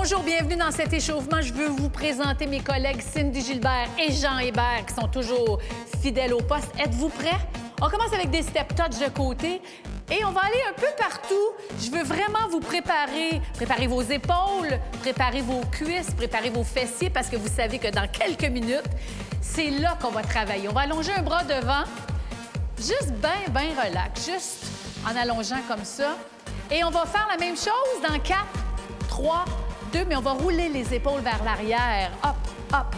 Bonjour, bienvenue dans cet échauffement. Je veux vous présenter mes collègues Cindy Gilbert et Jean Hébert qui sont toujours fidèles au poste. Êtes-vous prêts? On commence avec des step touch de côté et on va aller un peu partout. Je veux vraiment vous préparer. Préparez vos épaules, préparez vos cuisses, préparez vos fessiers parce que vous savez que dans quelques minutes, c'est là qu'on va travailler. On va allonger un bras devant, juste bien relax, juste en allongeant comme ça. Et on va faire la même chose dans 4, 3, 2, mais on va rouler les épaules vers l'arrière. Hop, hop,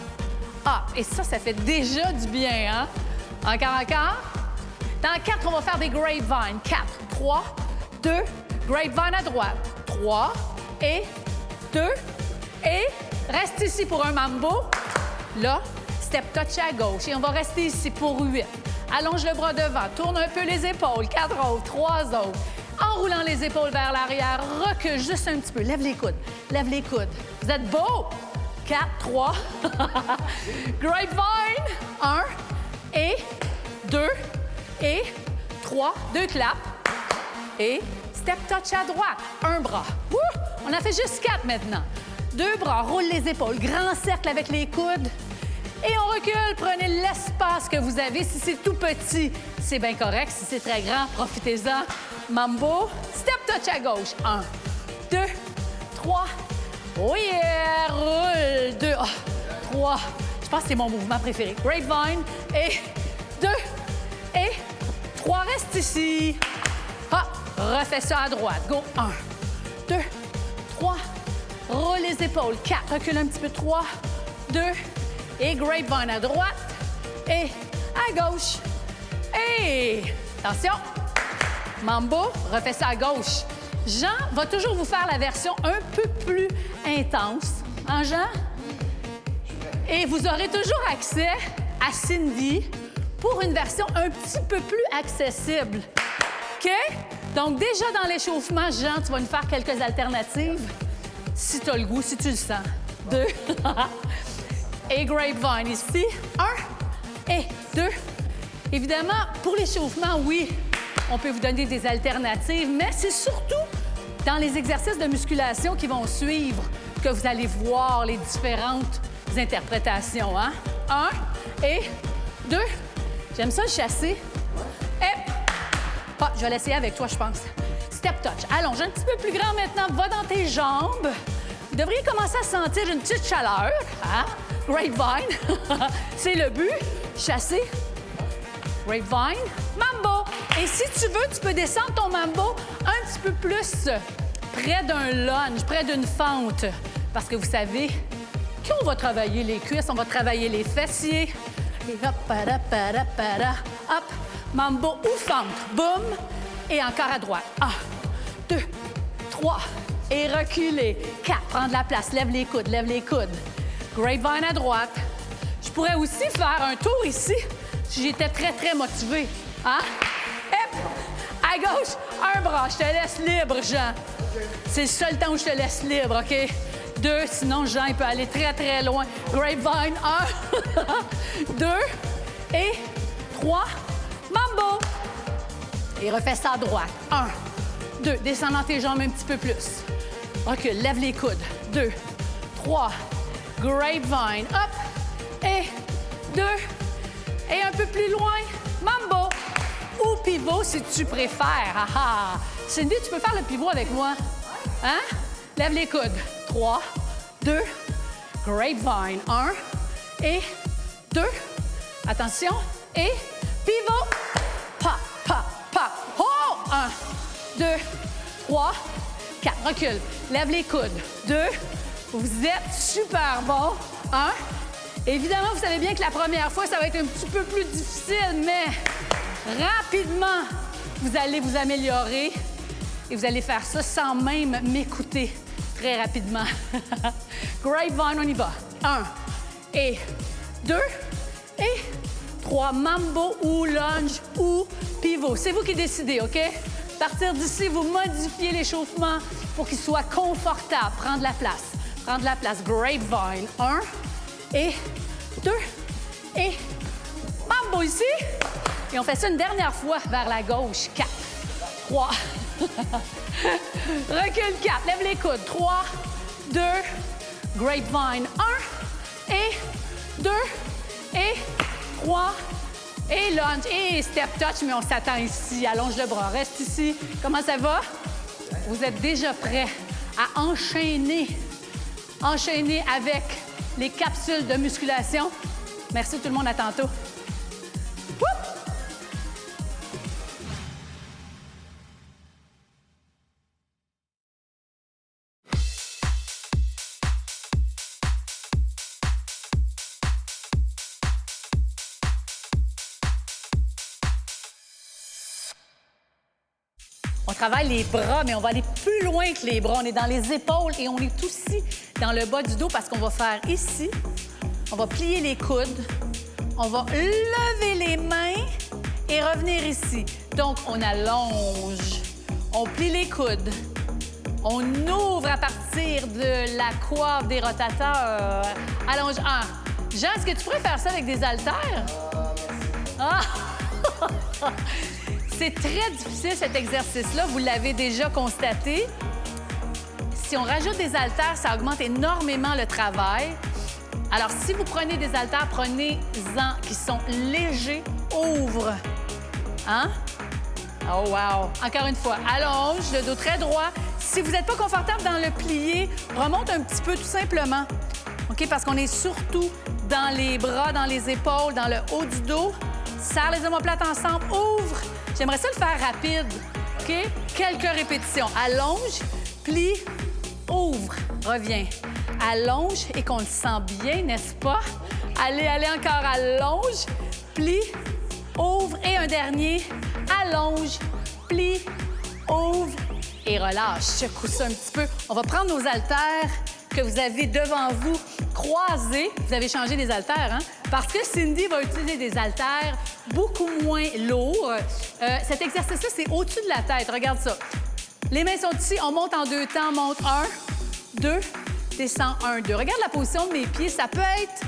hop. Et ça fait déjà du bien, hein? Encore. Dans 4, on va faire des grapevines. 4, 3, 2, grapevine à droite. 3, et 2, et reste ici pour un mambo. Là, step touch à gauche. Et on va rester ici pour 8. Allonge le bras devant, tourne un peu les épaules. 4 autres, 3 autres. En roulant les épaules vers l'arrière, recule juste un petit peu. Lève les coudes, lève les coudes. Vous êtes beau! 4, 3. Grapevine. 1, et 2, et 3. 2 claps. Et step touch à droite. Un bras. Ouh! On a fait juste 4 maintenant. 2 bras, roule les épaules. Grand cercle avec les coudes. Et on recule. Prenez l'espace que vous avez. Si c'est tout petit, c'est bien correct. Si c'est très grand, profitez-en. Mambo. Step touch à gauche. 1, 2, 3. Oh yeah! Roule. 2, 3. Je pense que c'est mon mouvement préféré. Grapevine. Et 2, et 3. Reste ici. Ah, refais ça à droite. Go. 1, 2, 3. Roule les épaules. 4. Recule un petit peu. 3, 2. Et grapevine à droite. Et à gauche. Et attention. Mambo, refais ça à gauche. Jean va toujours vous faire la version un peu plus intense. Hein, Jean? Et vous aurez toujours accès à Cindy pour une version un petit peu plus accessible. OK? Donc, déjà dans l'échauffement, Jean, tu vas nous faire quelques alternatives. Si tu as le goût, si tu le sens. 2. Et grapevine ici. 1 et 2. Évidemment, pour l'échauffement, oui, on peut vous donner des alternatives, mais c'est surtout dans les exercices de musculation qui vont suivre que vous allez voir les différentes interprétations. Hein? 1 et 2. J'aime ça le chasser. Et... Ah, je vais l'essayer avec toi, je pense. Step touch. Allonge un petit peu plus grand maintenant. Va dans tes jambes. Vous devriez commencer à sentir une petite chaleur. Hein? Grapevine. C'est le but. Chasser. Grapevine. Mambo. Et si tu veux, tu peux descendre ton mambo un petit peu plus près d'un lunge, près d'une fente. Parce que vous savez qu'on va travailler les cuisses, on va travailler les fessiers. Et hop, hop, mambo ou fente. Boum. Et encore à droite. 1, 2, 3. Et reculer. 4. Prendre la place. Lève les coudes, lève les coudes. Grapevine à droite. Je pourrais aussi faire un tour ici si j'étais très motivée. Hein? Hop! À gauche, un bras. Je te laisse libre, Jean. C'est le seul temps où je te laisse libre, OK? 2, sinon Jean, il peut aller très loin. Grapevine, 1, 2, et 3. Mambo! Et refais ça à droite. 1, 2. Descends dans tes jambes un petit peu plus. Recule, lève les coudes. 2, 3. Grapevine, hop! Et 2. Et un peu plus loin, mambo. Ou pivot, si tu préfères. Ah ah! Cindy, tu peux faire le pivot avec moi. Hein? Lève les coudes. 3, 2, grapevine. 1 et 2. Attention. Et pivot. Pop. Oh! 1, 2, 3, 4. Recule. Lève les coudes. 2. Vous êtes super bon. 1. Évidemment, vous savez bien que la première fois, ça va être un petit peu plus difficile, mais rapidement, vous allez vous améliorer et vous allez faire ça sans même m'écouter très rapidement. Grapevine, on y va. 1 et 2 et 3. Mambo ou lunge ou pivot. C'est vous qui décidez, OK? À partir d'ici, vous modifiez l'échauffement pour qu'il soit confortable. Prendre la place. Prendre la place. Grapevine. 1 et 2 et mambo ici. Et on fait ça une dernière fois vers la gauche. 4, 3. Recule 4. Lève les coudes. 3, 2, grapevine. 1 et 2 et 3 et lunge. Et step touch, mais on s'attend ici. Allonge le bras, reste ici. Comment ça va? Vous êtes déjà prêts à enchaîner avec les capsules de musculation. Merci tout le monde, à tantôt. Wouh! On travaille les bras, mais on va aller plus loin que les bras. On est dans les épaules et on est aussi dans le bas du dos parce qu'on va faire ici. On va plier les coudes. On va lever les mains et revenir ici. Donc, on allonge. On plie les coudes. On ouvre à partir de la coiffe des rotateurs. Allonge. Jean, est-ce que tu pourrais faire ça avec des haltères? Ah! C'est très difficile, cet exercice-là. Vous l'avez déjà constaté. Si on rajoute des haltères, ça augmente énormément le travail. Alors, si vous prenez des haltères, prenez-en qui sont légers. Ouvre. Hein? Oh, wow! Encore une fois, allonge, le dos très droit. Si vous n'êtes pas confortable dans le plié, remonte un petit peu tout simplement. OK? Parce qu'on est surtout dans les bras, dans les épaules, dans le haut du dos. Serre les omoplates ensemble. Ouvre. J'aimerais ça le faire rapide. OK? Quelques répétitions. Allonge, plie, ouvre, reviens. Allonge et qu'on le sent bien, n'est-ce pas? Allez, encore. Allonge, plie, ouvre et un dernier. Allonge, plie, ouvre et relâche. Secoue ça un petit peu. On va prendre nos haltères que vous avez devant vous croisés. Vous avez changé les haltères, hein? Parce que Cindy va utiliser des haltères beaucoup moins lourds. Cet exercice-là, c'est au-dessus de la tête. Regarde ça. Les mains sont ici. On monte en 2 temps. Monte 1, 2, descend 1, 2. Regarde la position de mes pieds. Ça peut être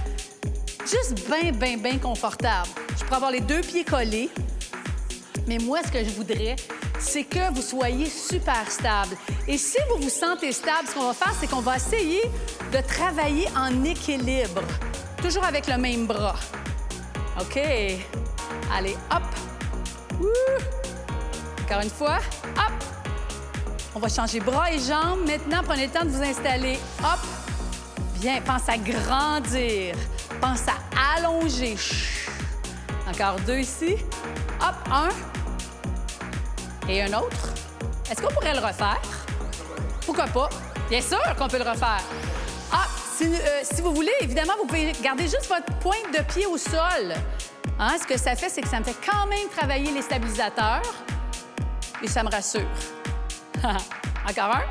juste bien confortable. Je pourrais avoir les 2 pieds collés. Mais moi, ce que je voudrais, c'est que vous soyez super stable. Et si vous vous sentez stable, ce qu'on va faire, c'est qu'on va essayer de travailler en équilibre. Toujours avec le même bras. OK. Allez, hop. Encore une fois. Hop. On va changer bras et jambes. Maintenant, prenez le temps de vous installer. Hop. Bien. Pense à grandir. Pense à allonger. Encore 2 ici. Hop. 1. Et un autre. Est-ce qu'on pourrait le refaire? Pourquoi pas? Bien sûr qu'on peut le refaire. Si vous voulez, évidemment, vous pouvez garder juste votre pointe de pied au sol. Hein? Ce que ça fait, c'est que ça me fait quand même travailler les stabilisateurs et ça me rassure. Encore un.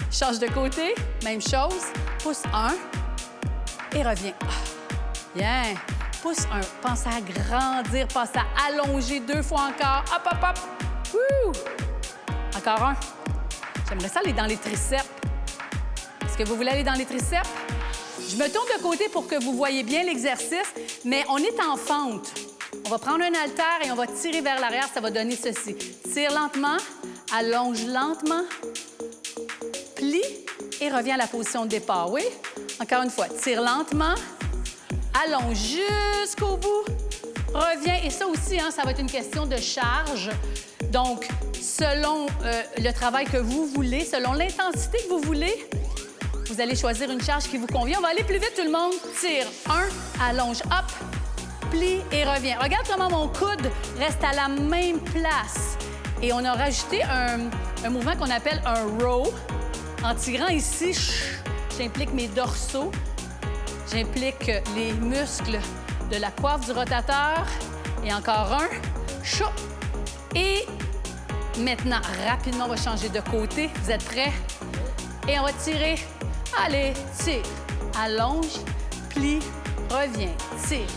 Change de côté. Même chose. Pousse 1 et reviens. Bien. Pousse 1. Pense à grandir. Pense à allonger 2 fois encore. Hop, hop, hop. Wouh! Encore un. J'aimerais ça aller dans les triceps. Est-ce que vous voulez aller dans les triceps? Je me tourne de côté pour que vous voyez bien l'exercice, mais on est en fente. On va prendre un haltère et on va tirer vers l'arrière. Ça va donner ceci. Tire lentement, allonge lentement, plie et reviens à la position de départ. Oui? Encore une fois. Tire lentement, allonge jusqu'au bout, reviens. Et ça aussi, hein, ça va être une question de charge. Donc, selon le travail que vous voulez, selon l'intensité que vous voulez, vous allez choisir une charge qui vous convient. On va aller plus vite, tout le monde. Tire. 1, allonge, hop, plie et reviens. Regarde comment mon coude reste à la même place. Et on a rajouté un mouvement qu'on appelle un row. En tirant ici, j'implique mes dorsaux. J'implique les muscles de la coiffe du rotateur. Et encore un. Chou. Et maintenant, rapidement, on va changer de côté. Vous êtes prêts? Et on va tirer. Allez, tire. Allonge, plie, reviens. Tire.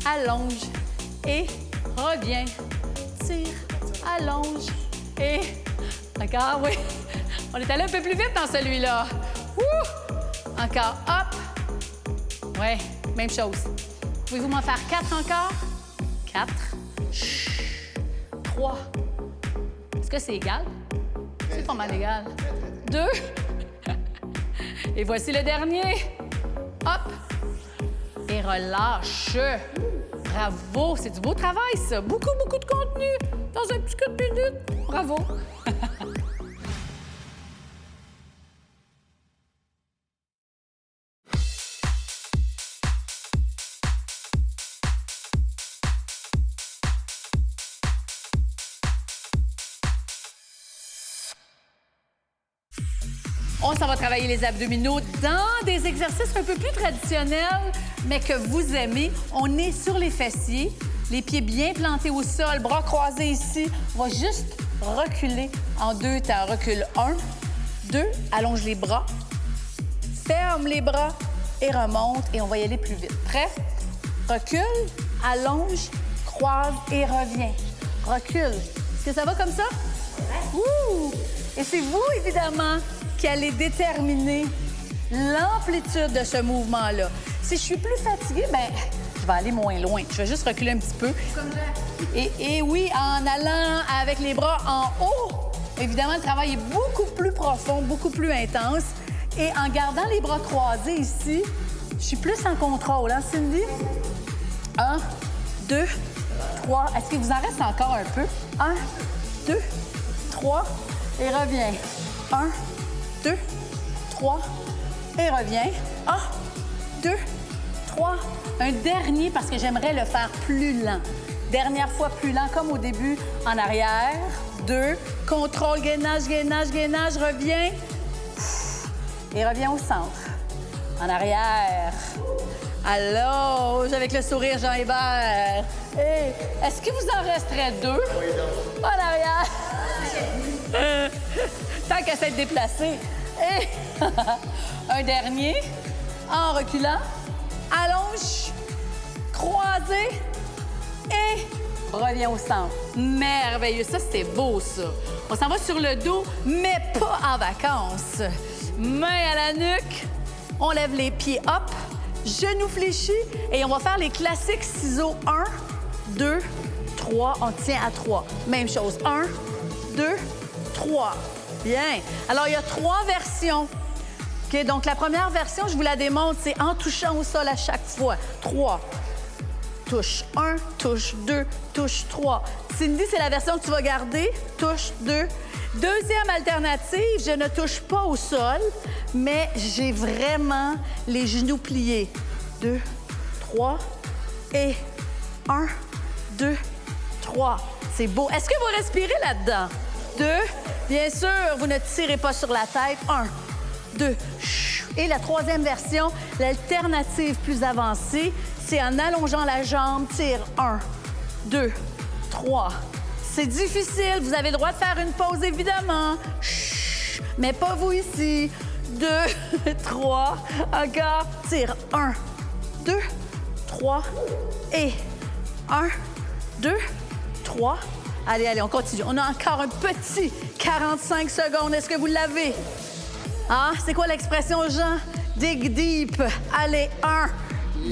Allonge et reviens. Tire, allonge et... Encore, oui. On est allé un peu plus vite dans celui-là. Encore, hop. Ouais, même chose. Pouvez-vous m'en faire 4 encore? 4. 3. Est-ce que c'est égal? C'est pas mal égal. 2. Et voici le dernier. Hop. Et relâche. Bravo, c'est du beau travail, ça. Beaucoup, beaucoup de contenu dans un petit coup de minute. Bravo. On s'en va travailler les abdominaux dans des exercices un peu plus traditionnels, mais que vous aimez. On est sur les fessiers, les pieds bien plantés au sol, bras croisés ici. On va juste reculer en 2 temps. Recule 1, 2, allonge les bras, ferme les bras et remonte. Et on va y aller plus vite. Prêt? Recule, allonge, croise et reviens. Recule. Est-ce que ça va comme ça? Ouh! Et c'est vous, évidemment, qui allez déterminer l'amplitude de ce mouvement-là. Si je suis plus fatiguée, bien, je vais aller moins loin. Je vais juste reculer un petit peu. Et oui, en allant avec les bras en haut, évidemment, le travail est beaucoup plus profond, beaucoup plus intense. Et en gardant les bras croisés ici, je suis plus en contrôle, hein, Cindy? 1, 2, 3. Est-ce qu'il vous en reste encore un peu? 1, 2, 3. Et reviens. 1, 2, 3. Et reviens. 1, 2, 3. Un dernier parce que j'aimerais le faire plus lent. Dernière fois plus lent, comme au début, en arrière. 2. Contrôle, gainage, gainage, gainage. Reviens. Et reviens au centre. En arrière. Allonge avec le sourire Jean-Hébert. Et est-ce qu'il vous en resterait 2? Oui, non. En arrière. Tant qu'à s'être déplacé. Et un dernier. En reculant. Allonge. Croisé. Et reviens au centre. Merveilleux. Ça, c'est beau, ça. On s'en va sur le dos, mais pas en vacances. Main à la nuque. On lève les pieds up. Genoux fléchis. Et on va faire les classiques ciseaux. 1, 2, 3. On tient à 3. Même chose. 1, 2, 3. Bien. Alors, il y a 3 versions. OK, donc, la première version, je vous la démontre, c'est en touchant au sol à chaque fois. 3. Touche 1, touche 2, touche 3. Cindy, c'est la version que tu vas garder. Touche 2. Deuxième alternative, je ne touche pas au sol, mais j'ai vraiment les genoux pliés. 2, 3 et 1, 2, 3. C'est beau. Est-ce que vous respirez là-dedans? 2. Bien sûr, vous ne tirez pas sur la tête. 1, 2. Et la troisième version, l'alternative plus avancée, c'est en allongeant la jambe, tire 1, 2, 3. C'est difficile, vous avez le droit de faire une pause, évidemment. Mais pas vous ici. 2, 3. Encore, tire 1, 2, 3 et 1, 2, 3. Allez, allez, on continue. On a encore un petit 45 secondes. Est-ce que vous l'avez? Ah, c'est quoi l'expression, Jean? Dig deep. Allez, 1.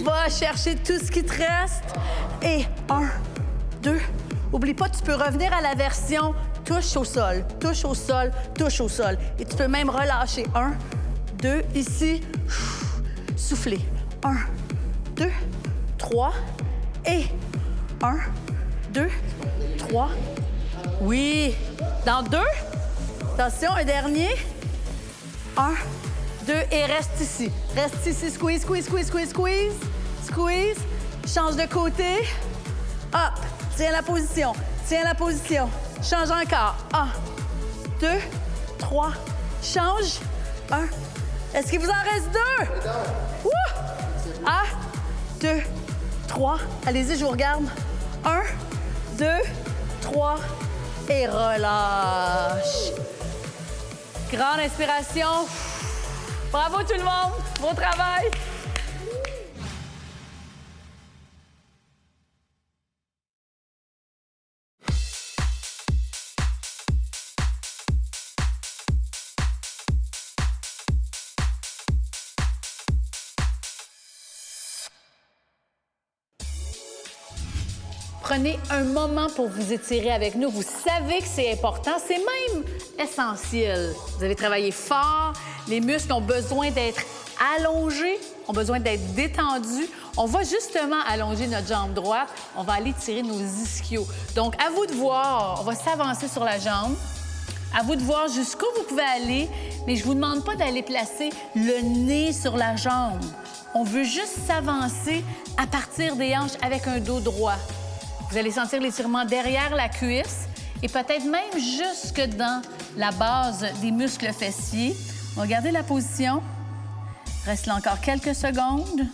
Va chercher tout ce qui te reste. Et 1, 2. Oublie pas, tu peux revenir à la version touche au sol, touche au sol, touche au sol. Et tu peux même relâcher. 1, 2, ici. Souffler. 1, 2, 3. Et 1, 2, 3. Oui. Dans 2. Attention, un dernier. 1, 2, et reste ici. Reste ici. Squeeze, squeeze, squeeze, squeeze, squeeze. Squeeze. Change de côté. Hop. Tiens la position. Tiens la position. Change encore. 1, 2, 3. Change. 1. Est-ce qu'il vous en reste 2? Wouh! 1, 2, 3. Allez-y, je vous regarde. 1, 2, 3. Et relâche. Grande inspiration. Bravo tout le monde. Bon travail. Prenez un moment pour vous étirer avec nous. Vous savez que c'est important, c'est même essentiel. Vous avez travaillé fort, les muscles ont besoin d'être allongés, ont besoin d'être détendus. On va justement allonger notre jambe droite. On va aller tirer nos ischios. Donc, à vous de voir. On va s'avancer sur la jambe. À vous de voir jusqu'où vous pouvez aller, mais je ne vous demande pas d'aller placer le nez sur la jambe. On veut juste s'avancer à partir des hanches avec un dos droit. Vous allez sentir l'étirement derrière la cuisse et peut-être même jusque dans la base des muscles fessiers. On va garder la position. Reste là encore quelques secondes.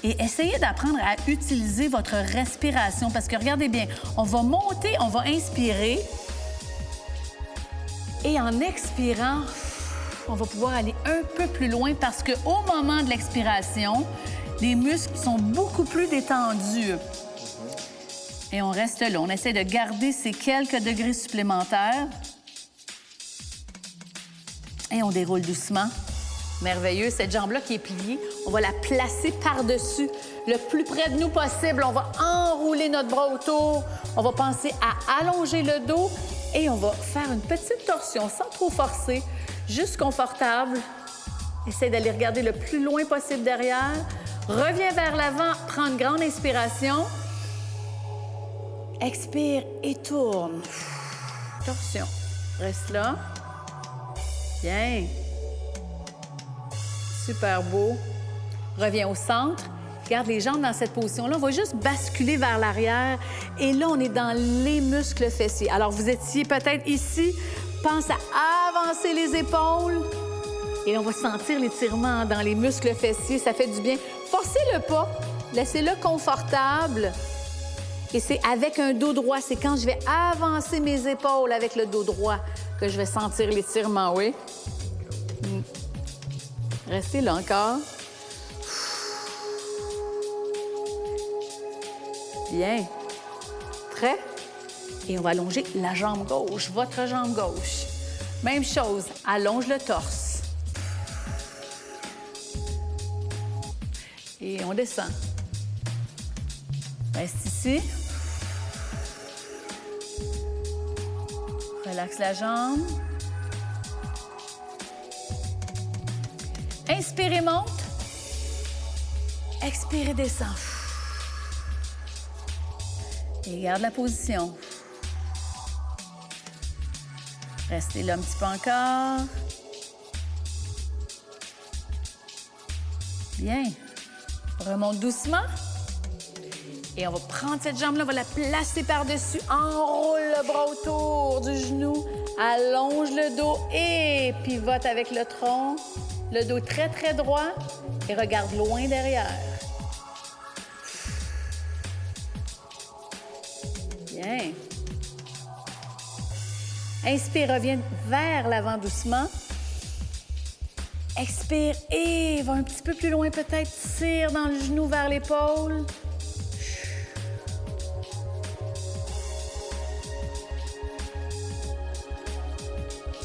Et essayez d'apprendre à utiliser votre respiration parce que regardez bien, on va monter, on va inspirer et en expirant, on va pouvoir aller un peu plus loin parce qu'au moment de l'expiration, les muscles sont beaucoup plus détendus. Et on reste là, on essaie de garder ces quelques degrés supplémentaires et on déroule doucement. Merveilleux. Cette jambe-là qui est pliée, on va la placer par-dessus, le plus près de nous possible. On va enrouler notre bras autour. On va penser à allonger le dos et on va faire une petite torsion sans trop forcer, juste confortable. Essaye d'aller regarder le plus loin possible derrière. Reviens vers l'avant, prends une grande inspiration. Expire et tourne. Torsion. Reste là. Bien. Super beau. Reviens au centre. Garde les jambes dans cette position-là. On va juste basculer vers l'arrière. Et là, on est dans les muscles fessiers. Alors, vous étiez peut-être ici. Pense à avancer les épaules. Et là, on va sentir l'étirement dans les muscles fessiers. Ça fait du bien. Forcez le pas. Laissez-le confortable. Et c'est avec un dos droit. C'est quand je vais avancer mes épaules avec le dos droit que je vais sentir l'étirement, oui. Restez là encore. Bien. Prêt? Et on va allonger la jambe gauche, votre jambe gauche. Même chose, allonge le torse. Et on descend. Reste ici. Relaxe la jambe. Inspirez, monte. Expirez, descend. Et garde la position. Restez là un petit peu encore. Bien. Remonte doucement. Et on va prendre cette jambe-là, on va la placer par-dessus. Enroule le bras autour du genou. Allonge le dos et pivote avec le tronc. Le dos très, très droit et regarde loin derrière. Bien. Inspire, reviens vers l'avant doucement. Expire et va un petit peu plus loin peut-être. Tire dans le genou vers l'épaule.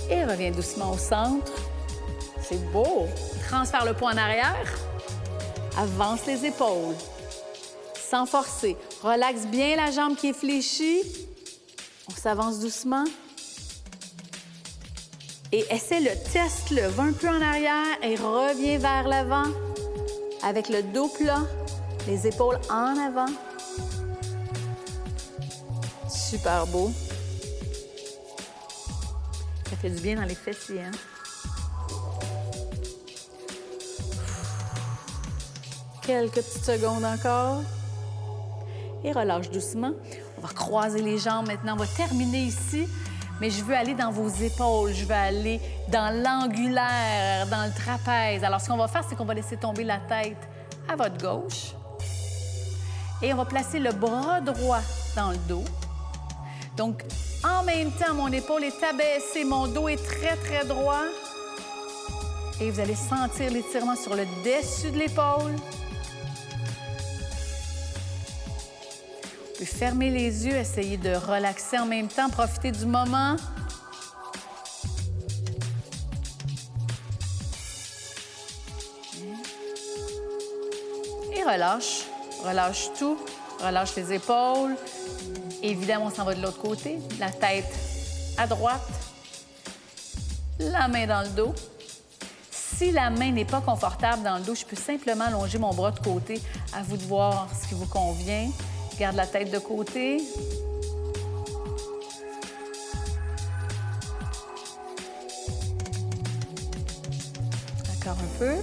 Et reviens doucement au centre. C'est beau. Transfère le poids en arrière. Avance les épaules. Sans forcer. Relaxe bien la jambe qui est fléchie. On s'avance doucement. Et essaie-le, teste-le. Va un peu en arrière et reviens vers l'avant. Avec le dos plat, les épaules en avant. Super beau. Ça fait du bien dans les fessiers, hein? Quelques petites secondes encore. Et relâche doucement. On va croiser les jambes maintenant. On va terminer ici, mais je veux aller dans vos épaules. Je veux aller dans l'angulaire, dans le trapèze. Alors, ce qu'on va faire, c'est qu'on va laisser tomber la tête à votre gauche. Et on va placer le bras droit dans le dos. Donc, en même temps, mon épaule est abaissée. Mon dos est très, très droit. Et vous allez sentir l'étirement sur le dessus de l'épaule. Vous pouvez fermer les yeux, essayer de relaxer en même temps, profiter du moment. Et relâche. Relâche tout. Relâche les épaules. Évidemment, on s'en va de l'autre côté. La tête à droite. La main dans le dos. Si la main n'est pas confortable dans le dos, je peux simplement allonger mon bras de côté. À vous de voir ce qui vous convient. Garde la tête de côté. Encore un peu.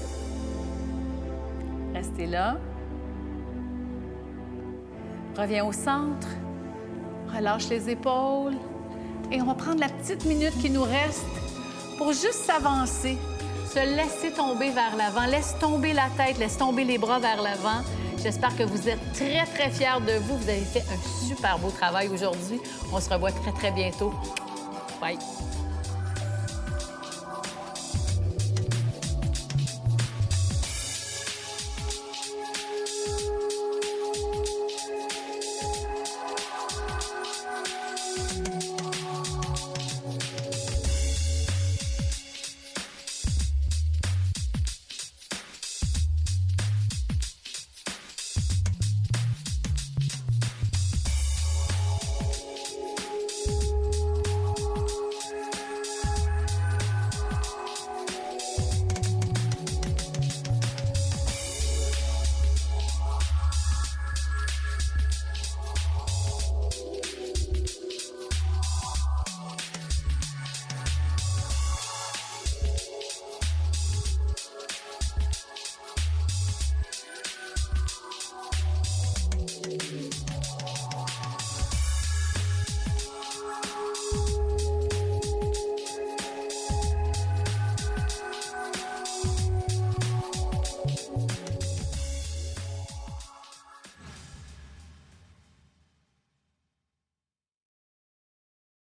Restez là. Reviens au centre. Relâche les épaules. Et on va prendre la petite minute qui nous reste pour juste s'avancer. Se laisser tomber vers l'avant. Laisse tomber la tête, laisse tomber les bras vers l'avant. J'espère que vous êtes très, très fiers de vous. Vous avez fait un super beau travail aujourd'hui. On se revoit très, très bientôt. Bye!